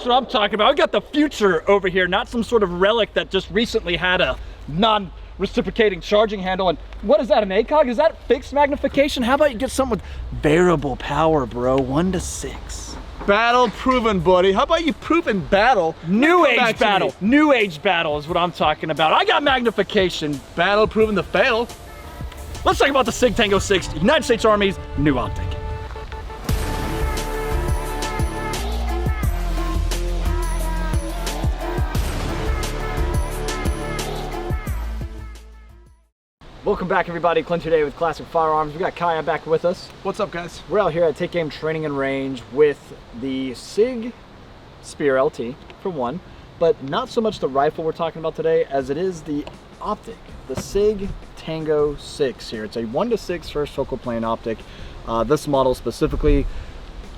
That's what I'm talking about. We got the future over here, not some sort of relic that just recently had a non-reciprocating charging handle. And what is that, an ACOG? Is that fixed magnification? How about you get something with variable power, bro? 1 to 6. Battle proven, buddy. How about you prove in battle? New age battle. New age battle is what I'm talking about. I got magnification. Battle proven to fail. Let's talk about the SIG Tango 6, United States Army's new optic. Welcome back, everybody. Clint today with Classic Firearms. We got Kaya back with us. What's up, guys? We're out here at Take Aim Training and Range with the SIG Spear LT, for one, but not so much the rifle we're talking about today as it is the optic, the SIG Tango 6 here. It's a 1 to 6 first focal plane optic. This model specifically.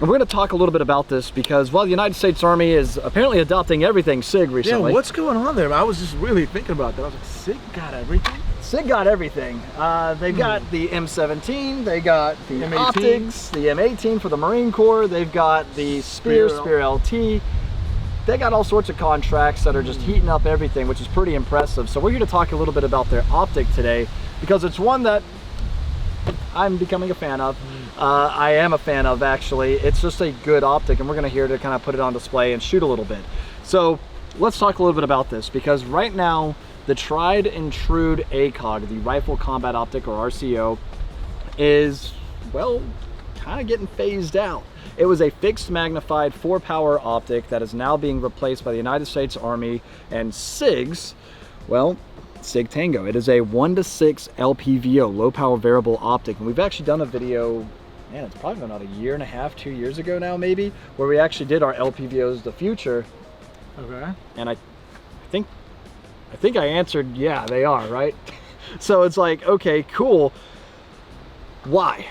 And we're going to talk a little bit about this because, well, the United States Army is apparently adopting everything SIG recently. Yeah, what's going on there? I was just really thinking about that. I was like, SIG got everything? SIG got everything. They've got the M17, they got the M18. optics, the M18 for the Marine Corps, they've got the Spear LT. They got all sorts of contracts that are just heating up everything, which is pretty impressive. So we're here to talk a little bit about their optic today because it's one that I'm becoming a fan of. I am a fan of, actually. It's just a good optic, and we're going to here to kind of put it on display and shoot a little bit. So let's talk a little bit about this, because right now the tried and true ACOG, the Rifle Combat Optic, or RCO, is, well, kind of getting phased out. It was a fixed magnified 4-power optic that is now being replaced by the United States Army and SIG's, well, SIG Tango. It is a 1 to 6 LPVO, low power variable optic, and we've actually done a video, man, it's probably about a year and a half, 2 years ago now maybe, where we actually did our LPVOs, the future. Okay. And I think I answered, yeah, they are, right? So it's like, okay, cool. Why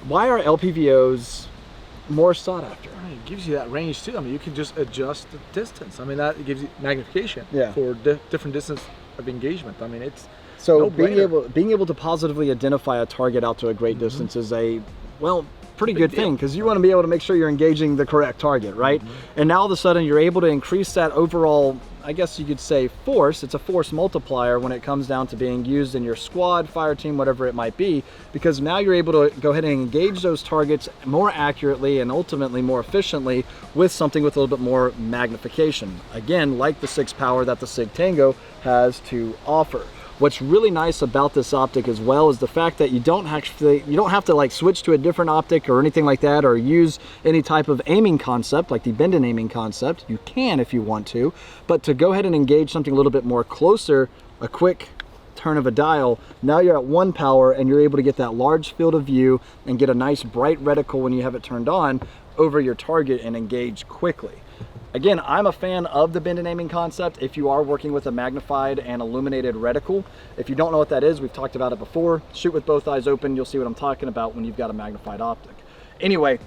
are LPVOs more sought after? I mean, it gives you that range too. I mean, you can just adjust the distance. I mean, that gives you magnification for different distance of engagement. I mean, it's so being able to positively identify a target out to a great distance is a, well, pretty good thing, because you want to be able to make sure you're engaging the correct target, right? And now all of a sudden you're able to increase that overall, I guess you could say, force. It's a force multiplier when it comes down to being used in your squad, fire team, whatever it might be, because now you're able to go ahead and engage those targets more accurately and ultimately more efficiently with something with a little bit more magnification. Again, like the 6-power that the SIG Tango has to offer. What's really nice about this optic as well is the fact that you don't have to like switch to a different optic or anything like that, or use any type of aiming concept like the bend-in aiming concept. You can if you want to, but to go ahead and engage something a little bit more closer, a quick turn of a dial, now you're at 1 power and you're able to get that large field of view and get a nice bright reticle when you have it turned on over your target and engage quickly. Again, I'm a fan of the bend and aiming concept if you are working with a magnified and illuminated reticle. If you don't know what that is, we've talked about it before. Shoot with both eyes open, you'll see what I'm talking about when you've got a magnified optic. Anyway,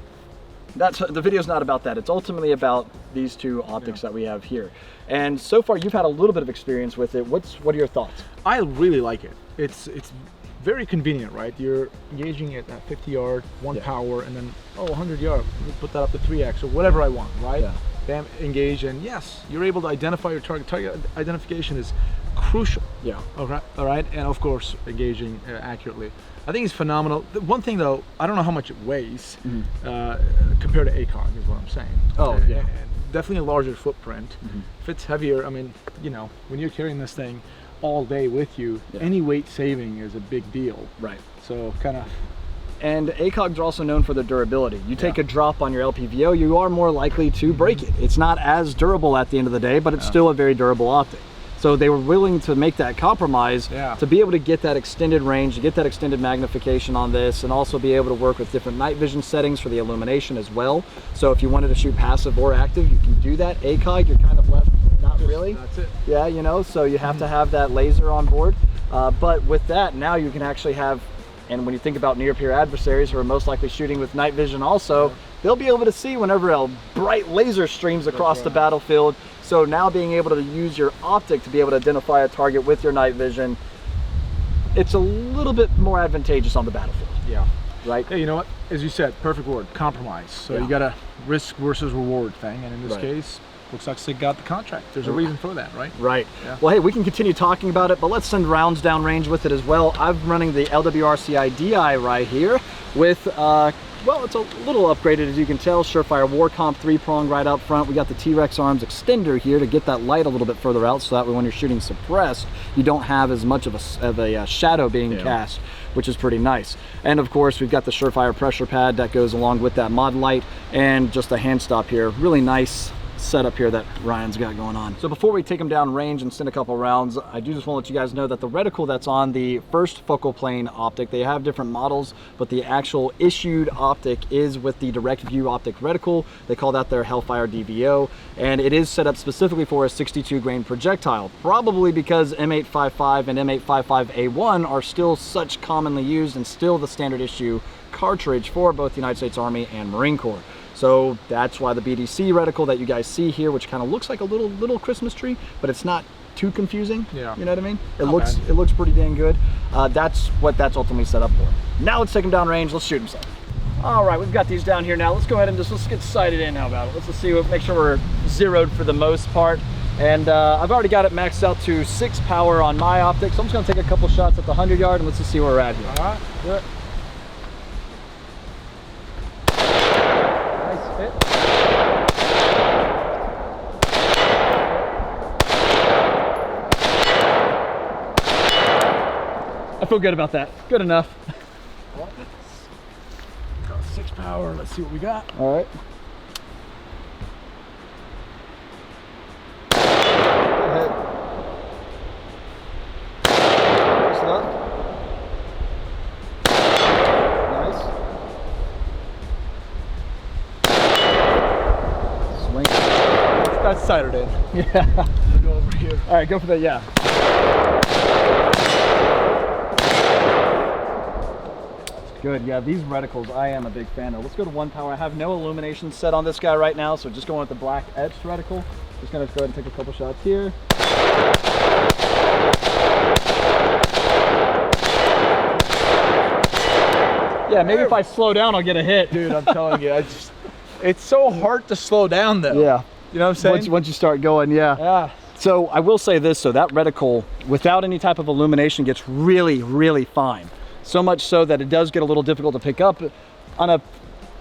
the video's not about that. It's ultimately about these two optics that we have here. And so far, you've had a little bit of experience with it. What are your thoughts? I really like it. It's very convenient, right? You're engaging it at 50 yard, 1 power, and then 100 yard. Put that up to 3x or whatever I want, right? Yeah. Bam, engage, and yes, you're able to identify your target. Target identification is crucial. Yeah. All right, and of course, engaging accurately. I think it's phenomenal. The one thing though, I don't know how much it weighs compared to ACOG, is what I'm saying. Oh, yeah. And definitely a larger footprint. If it's heavier, I mean, you know, when you're carrying this thing all day with you, any weight saving is a big deal. Right. So kind of. And ACOGs are also known for their durability. You take a drop on your LPVO, you are more likely to break it. It's not as durable at the end of the day, but it's still a very durable optic. So they were willing to make that compromise to be able to get that extended range, to get that extended magnification on this, and also be able to work with different night vision settings for the illumination as well. So if you wanted to shoot passive or active, you can do that. ACOG, you're kind of left, not really. That's it. Yeah, you know, so you have to have that laser on board. But with that, now you can actually have, and when you think about near peer adversaries who are most likely shooting with night vision also, they'll be able to see whenever a bright laser streams across the battlefield. So now being able to use your optic to be able to identify a target with your night vision, it's a little bit more advantageous on the battlefield. Yeah. Right? Hey, you know what? As you said, perfect word, compromise. So you got a risk versus reward thing, and in this case, looks like they got the contract. There's a reason for that, right? Right. Yeah. Well, hey, we can continue talking about it, but let's send rounds downrange with it as well. I'm running the LWRCI DI right here with, well, it's a little upgraded, as you can tell. Surefire Warcomp 3-prong right out front. We got the T-Rex arms extender here to get that light a little bit further out, so that way when you're shooting suppressed, you don't have as much of a shadow being cast, which is pretty nice. And of course, we've got the Surefire pressure pad that goes along with that mod light, and just a hand stop here. Really nice setup here that Ryan's got going on. So before we take them down range and send a couple rounds, I do just want to let you guys know that the reticle that's on the first focal plane optic, they have different models, but the actual issued optic is with the direct view optic reticle. They call that their Hellfire DVO, and it is set up specifically for a 62 grain projectile, probably because M855 and M855A1 are still such commonly used and still the standard issue cartridge for both the United States Army and Marine Corps. So that's why the BDC reticle that you guys see here, which kind of looks like a little Christmas tree, but it's not too confusing. Yeah. You know what I mean? It looks pretty dang good. That's what that's ultimately set up for. Now let's take them down range. Let's shoot them some. All right, we've got these down here now. Let's go ahead and let's get sighted in. How about it? Let's see. Make sure we're zeroed for the most part. And I've already got it maxed out to 6 power on my optic. So I'm just gonna take a couple shots at the 100 yard and let's just see where we're at here. All right. Good. I feel good about that. Good enough. Well, got 6 power. Let's see what we got. All right. Go ahead. Nice enough. Nice. Swing. That's sighted in. Yeah. I'm gonna go over here. All right, go for that. Yeah. Good, yeah, these reticles I am a big fan of. Let's go to 1 power. I have no illumination set on this guy right now, so just going with the black etched reticle. Just gonna go ahead and take a couple shots here. Yeah, maybe if I slow down, I'll get a hit. Dude, I'm telling you, it's so hard to slow down though. Yeah. You know what I'm saying? Once you start going, yeah. Yeah. So I will say this, so that reticle, without any type of illumination, gets really, really fine. So much so that it does get a little difficult to pick up on a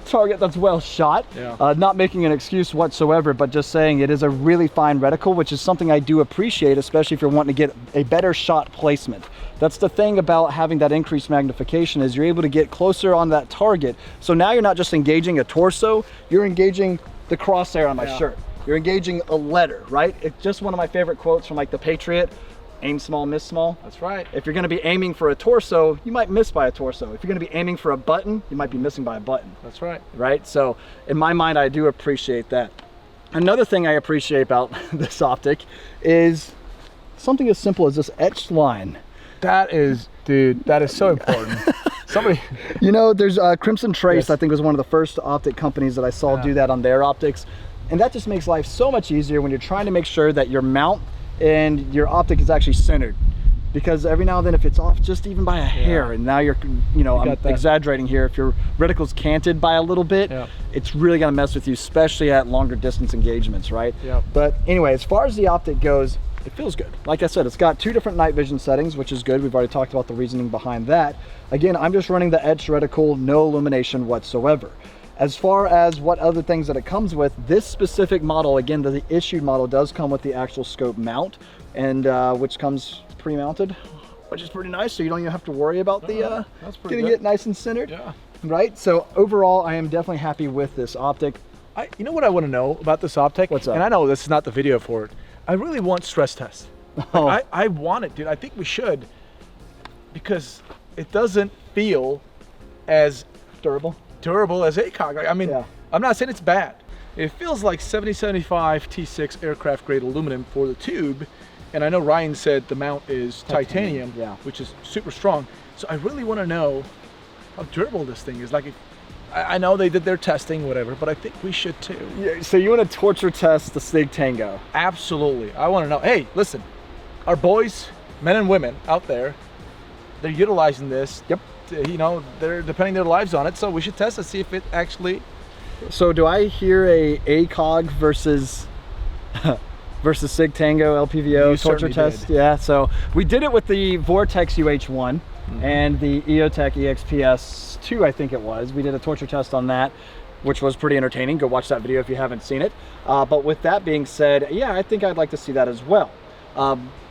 target that's well shot. Yeah. Not making an excuse whatsoever, but just saying it is a really fine reticle, which is something I do appreciate, especially if you're wanting to get a better shot placement. That's the thing about having that increased magnification, is you're able to get closer on that target. So now you're not just engaging a torso, you're engaging the crosshair on my shirt. You're engaging a letter, right? It's just one of my favorite quotes from like the Patriot. Aim small, miss small. That's right. If you're gonna be aiming for a torso, you might miss by a torso. If you're gonna be aiming for a button, you might be missing by a button. That's right. Right? So in my mind, I do appreciate that. Another thing I appreciate about this optic is something as simple as this etched line. That is, dude, that is so important. Somebody, you know, there's Crimson Trace, I think was one of the first optic companies that I saw do that on their optics. And that just makes life so much easier when you're trying to make sure that your mount and your optic is actually centered, because every now and then if it's off just even by a hair, and now you're, you know, I'm exaggerating here, if your reticle's canted by a little bit, it's really gonna mess with you, especially at longer distance engagements, right? But anyway, as far as the optic goes, it feels good. Like I said, it's got 2 different night vision settings, which is good. We've already talked about the reasoning behind that. Again, I'm just running the etched reticle, no illumination whatsoever. As far as what other things that it comes with, this specific model, again, the issued model does come with the actual scope mount, and which comes pre-mounted, which is pretty nice. So you don't even have to worry about the getting it nice and centered. Yeah. Right. So overall, I am definitely happy with this optic. You know what I want to know about this optic? What's up? And I know this is not the video for it. I really want stress tests. Oh. Like, I want it, dude. I think we should, because it doesn't feel as durable as ACOG. Like, I mean, I'm not saying it's bad. It feels like 7075 T6 aircraft grade aluminum for the tube, and I know Ryan said the mount is titanium, which is super strong. So I really want to know how durable this thing is. Like, I know they did their testing, whatever, but I think we should too. Yeah, so you want to torture test the Sig Tango? Absolutely. I want to know. Hey, listen, our boys, men and women out there, they're utilizing this. Yep. You know, they're depending their lives on it, so we should test to see if it actually. So do I hear a ACOG versus versus Sig Tango LPVO You torture certainly test. did. Yeah, so we did it with the Vortex UH1 and the EOTech EXPS2, I think it was. We did a torture test on that, which was pretty entertaining. Go watch that video if you haven't seen it. But with that being said, yeah, I think I'd like to see that as well.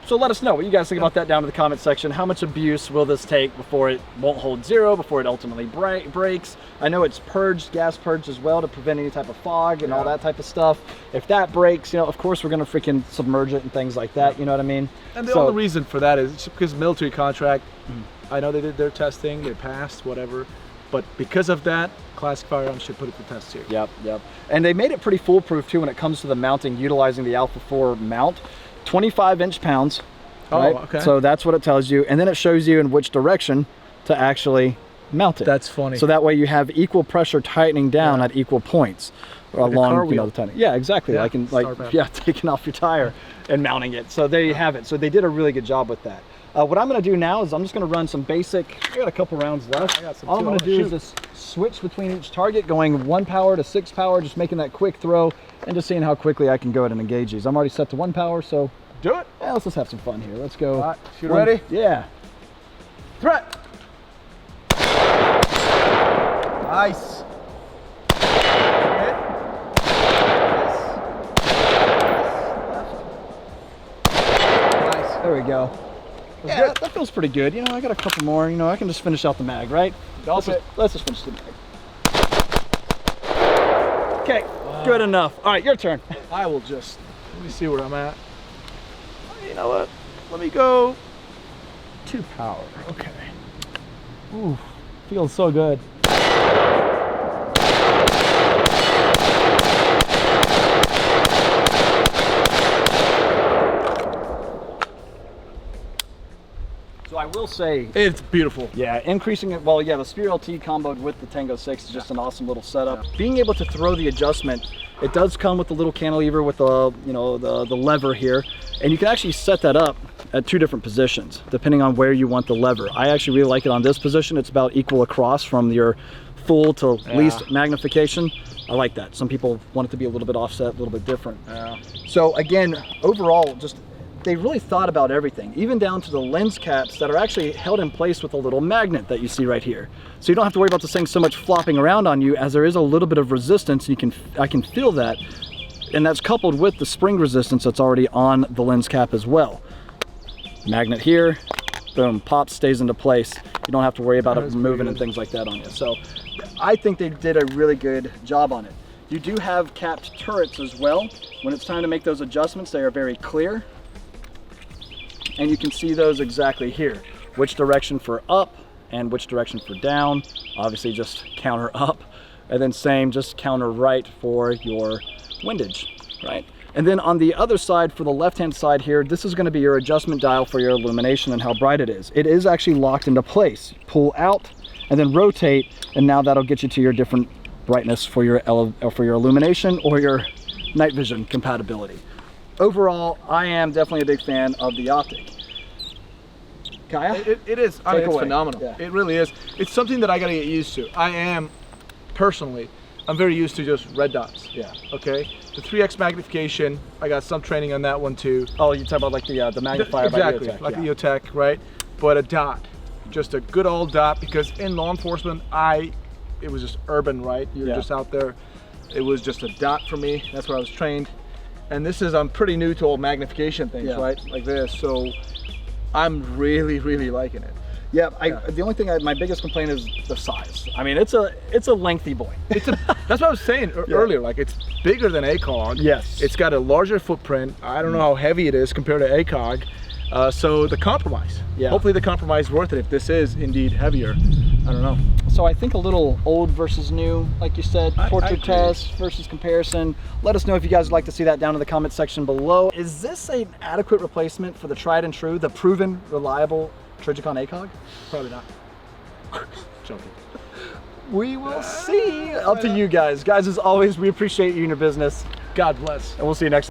So let us know what you guys think about that down in the comment section. How much abuse will this take before it won't hold zero, before it ultimately breaks? I know it's purged, gas purged as well to prevent any type of fog and all that type of stuff. If that breaks, you know, of course we're gonna freaking submerge it and things like that, you know what I mean? And the only reason for that is because military contract, I know they did their testing, they passed, whatever. But because of that, classic firearms should put it to test here. Yep, yep. And they made it pretty foolproof too when it comes to the mounting, utilizing the Alpha 4 mount. 25 inch-pounds. Right? Oh, okay. So that's what it tells you. And then it shows you in which direction to actually mount it. That's funny. So that way you have equal pressure tightening down at equal points like along, you know, the tightening. Yeah, exactly. Yeah, Taking off your tire and mounting it. So there you have it. So they did a really good job with that. What I'm going to do now is I'm just going to run some basic. I got a couple rounds left. I got some All I'm too. going to do is just switch between each target, going 1 power to 6 power, just making that quick throw and just seeing how quickly I can go ahead and engage these. I'm already set to 1 power, so do it. yeah, let's just have some fun here. Let's go. All right, you ready? Yeah. Threat. Nice. There we go. Yeah, that feels pretty good. You know, I got a couple more. You know, I can just finish out the mag, right? Let's just finish the mag. Okay, good enough. All right, your turn. I will just, let me see where I'm at. You know what? Let me go 2 power. Okay. Ooh, feels so good. So I will say, it's beautiful. yeah, increasing it, well, yeah, the Spear LT comboed with the Tango 6 is just an awesome little setup. Being able to throw the adjustment, it does come with the little cantilever with the, you know, the lever here, and you can actually set that up at 2 different positions, depending on where you want the lever. I actually really like it on this position. It's about equal across from your full to least magnification. I like that. Some people want it to be a little bit offset, a little bit different. So again, overall, just they really thought about everything, even down to the lens caps that are actually held in place with a little magnet that you see right here. So you don't have to worry about this thing so much flopping around on you, as there is a little bit of resistance. And I can feel that, and that's coupled with the spring resistance that's already on the lens cap as well. Magnet here, boom, pops, stays into place. You don't have to worry about it moving and things like that on you. So I think they did a really good job on it. You do have capped turrets as well. When it's time to make those adjustments, they are very clear. And you can see those exactly here. Which direction for up and which direction for down. Obviously just counter up. And then same, just counter right for your windage, right? And then on the other side, for the left-hand side here, this is gonna be your adjustment dial for your illumination and how bright it is. It is actually locked into place. Pull out and then rotate, and now that'll get you to your different brightness for your illumination or your night vision compatibility. Overall, I am definitely a big fan of the optic. Kaya? It is, I mean, it's away. phenomenal. Yeah. It really is. It's something that I gotta get used to. Personally, I'm very used to just red dots. Yeah. Okay? The 3x magnification, I got some training on that one too. Oh, you talk about like the magnifier exactly, by EOTech. like the EOTech, right? But a dot, just a good old dot, because in law enforcement, it was just urban, right? You're just out there. It was just a dot for me. That's where I was trained. And this is, I'm pretty new to all magnification things, right? Like this, so I'm really, really liking it. Yeah, the only thing, my biggest complaint is the size. I mean, it's a lengthy boy. That's what I was saying earlier. Like, it's bigger than ACOG. Yes. It's got a larger footprint. I don't know how heavy it is compared to ACOG. So the compromise. Yeah. Hopefully the compromise is worth it if this is indeed heavier. I don't know. So I think a little old versus new, like you said, portrait test versus comparison. Let us know if you guys would like to see that down in the comment section below. Is this an adequate replacement for the tried and true, the proven, reliable Trijicon ACOG? Probably not. Joking. We will see. Up to you guys. Guys, as always, we appreciate you and your business. God bless. And we'll see you next time.